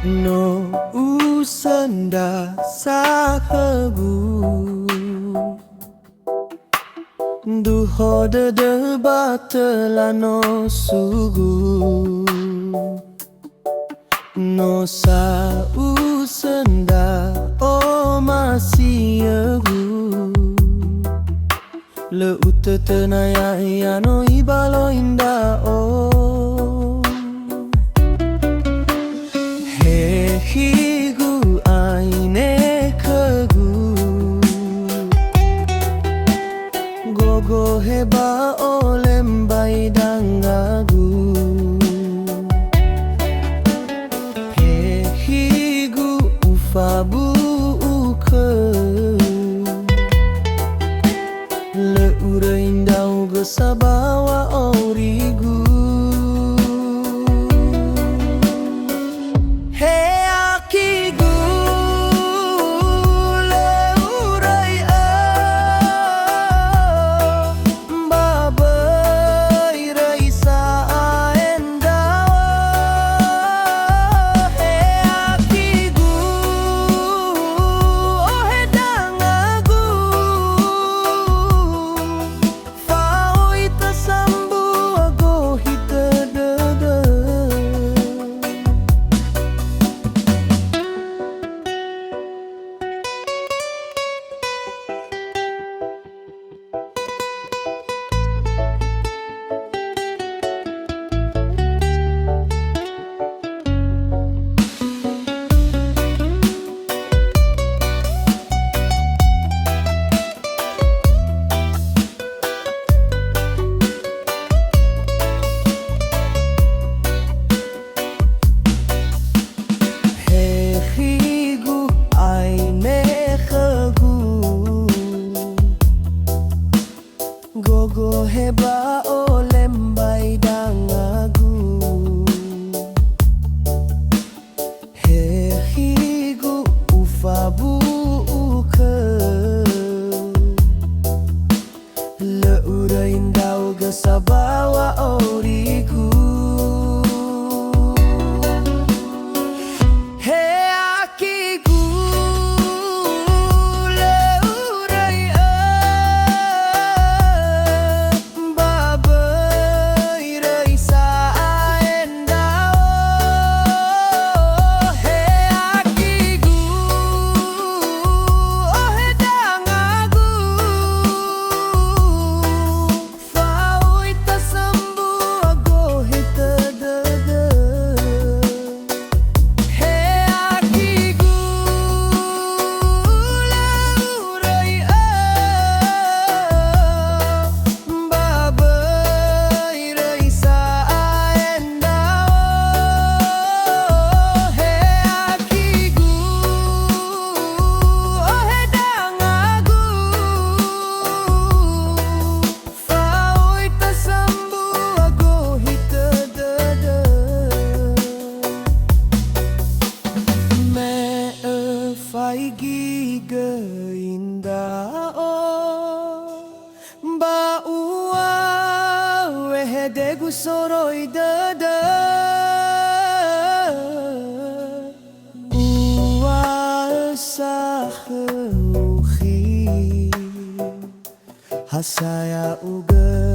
No usanda sahabu Duho de batelano sugu No sa usanda o masiagu Le utetenaya ya no ibalo inda o Higu aine kagu Gogo heba olem baidangagu Higu ufabu uke Le ura indau gesabawa origu Gogo heba olem baidangagu Higu ufabu uke Le ura indau gesabawa origu Giga indah ba ua wehede gusoroi dada ua sahuhi hasaya uga